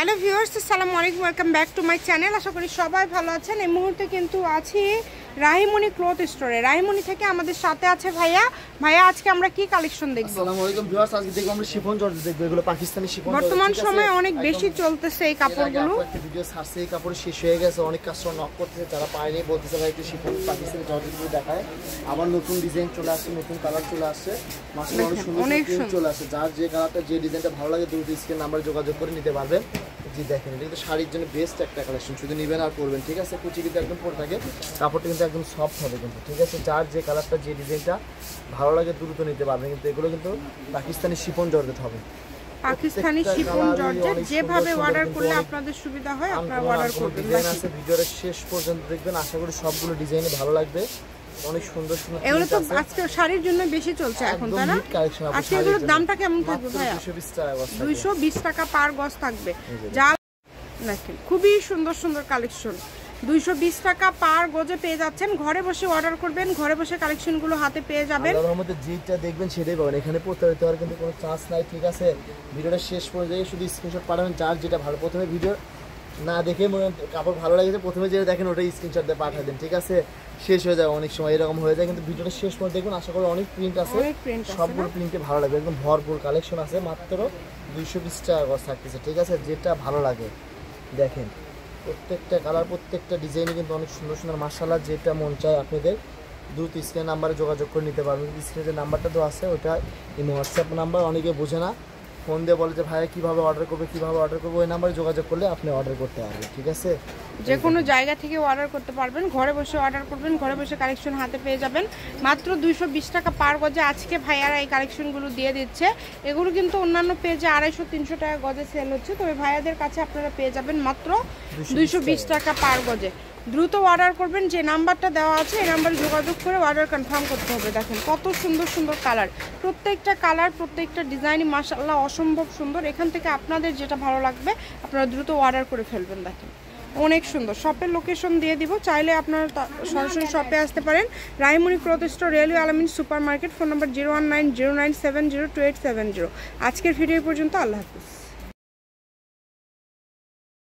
Hello viewers, আসসালামু আলাইকুম, welcome back to my channel. আশা করি সবাই ভালো আছেন। এই মুহূর্তে কিন্তু আছি রাহিমনি ক্লথ স্টোরে। রাহিমনি থেকে আমাদের সাথে আছে ভাইয়া। আজকে আমরা কি কালেকশন দেখব? আসসালামু আলাইকুম ভিউয়ার্স, আজকে দেখব আমরা শিফন জর্জেট দেখব। এগুলো পাকিস্তানি শিফন জর্জেট। বর্তমান সময়ে অনেক বেশি চলতেছে এই কাপড়গুলো। একটা ভিডিও ছাড়ছে, এই কাপড় শেষ হয়ে গেছে, অনেক কাস্টমার নক করতেছে, যারা পায়নি বলতেছে ভাই একটু শিফন পাকিস্তানি জর্জেটগুলো দেখায়। আবার নতুন ডিজাইন চলে আসছে, নতুন কালার চলে আসছে, মাশাআল্লাহ অনেক সুন্দর চলে আসছে। যার যে কালারটা যে ডিজাইনটা ভালো লাগে দ্রুত স্ক্রিন নাম্বারে যোগাযোগ করে নিতে পারবেন। জি দেখেন, এটা কিন্তু শাড়ির জন্য বেস্ট একটা কালেকশন, শুধু নেবেন আর করবেন, ঠিক আছে। কুচি কিন্তু একদম পরে থাকে, কাপড়টা কিন্তু একদম সফট হবে কিন্তু, ঠিক আছে। যার যে কালারটা যে ডিজাইনটা ভালো লাগে দ্রুত নিতে পারবেন। কিন্তু এগুলো কিন্তু পাকিস্তানি শিফন জর্জেট হবে, পাকিস্তানি শিফন জর্জেট। যেভাবে অর্ডার করলে আপনাদের সুবিধা হয় আপনারা অর্ডার করবেন। ডিজাইন আছে, ভিডিওর শেষ পর্যন্ত দেখবেন, আশা করি সবগুলো ডিজাইনে ভালো লাগবে। অনেক সুন্দর সুন্দর এগুলো তো আজকে শাড়ির জন্য বেশি চলছে এখন, তাই না? আজকে এগুলোর দামটা কেমন থাকবে ভাইয়া? 220 টাকা পার গজ থাকবে। যা দেখেন, খুবই সুন্দর সুন্দর কালেকশন। 220 টাকা পার গজে পেয়ে যাচ্ছেন। ঘরে বসে অর্ডার করবেন, ঘরে বসে কালেকশনগুলো হাতে পেয়ে যাবেন। আল্লাহর মধ্যে যেটা দেখবেন সেটাই পাবেন, এখানে প্রতারিত হওয়ার কিন্তু কোনো চান্স নাই, ঠিক আছে। ভিডিওটা শেষ পর্যন্ত শুধু স্ক্রিনশট পাঠাবেন, যার যেটা ভালো। প্রথমে ভিডিও না দেখে কাপড় ভালো লাগেছে, প্রথমে যেটা দেখেন ওটাই স্ক্রিনশট দিয়ে পাঠিয়ে দেন, ঠিক আছে। শেষ হয়ে যায়, অনেক সময় এরকম হয়ে যায়, কিন্তু ভিডিওটা শেষ পর্যন্ত দেখবেন। আশা করি অনেক প্রিন্ট আছে, সবগুলো প্রিন্টে ভালো লাগবে। একদম ভরপুর কালেকশন আছে, মাত্র 220 টাকা গজ থাকতেছে, ঠিক আছে। যেটা ভালো লাগে দেখেন, প্রত্যেকটা কালার প্রত্যেকটা ডিজাইনে কিন্তু অনেক সুন্দর সুন্দর, মাশাআল্লাহ। যেটা মন চায় আপনাদের দ্রুত স্ক্রিন নাম্বারে যোগাযোগ করে নিতে পারবেন। স্ক্রিনে যে নাম্বারটা তো আছে ওটা হোয়াটসঅ্যাপ নাম্বার, অনেকে বোঝে না, ফোন দিয়ে বলে যে ভাইয়া কীভাবে অর্ডার করবে, ওই নাম্বারে যোগাযোগ করলে আপনি অর্ডার করতে পারবেন, ঠিক আছে। যে কোনো জায়গা থেকে অর্ডার করতে পারবেন, ঘরে বসে অর্ডার করবেন, ঘরে বসে কালেকশন হাতে পেয়ে যাবেন। মাত্র 220 টাকা পার গজে আজকে ভাইয়ারা এই কালেকশনগুলো দিয়ে দিচ্ছে। এগুলো কিন্তু অন্যান্য পেজে 250-300 টাকা গজে সেল হচ্ছে, তবে ভাইয়াদের কাছে আপনারা পেয়ে যাবেন মাত্র 220 টাকা পার গজে। দ্রুত অর্ডার করবেন, যে নাম্বারটা দেওয়া আছে এই নাম্বারে যোগাযোগ করে অর্ডার কনফার্ম করতে হবে। দেখেন কত সুন্দর সুন্দর কালার, প্রত্যেকটা ডিজাইনই মাশাআল্লাহ অসম্ভব সুন্দর। এখান থেকে আপনাদের যেটা ভালো লাগবে আপনারা দ্রুত অর্ডার করে ফেলবেন। দেখেন অনেক সুন্দর। শপের লোকেশন দিয়ে দিব, চাইলে আপনারা সরাসরি শপে আসতে পারেন। রাহিমনি ক্লথ স্টোর, রেলওয়ে আলামিন সুপার মার্কেট। Phone number 01909702870। আজকের ভিডিও পর্যন্ত, আল্লাহ হাফিজ।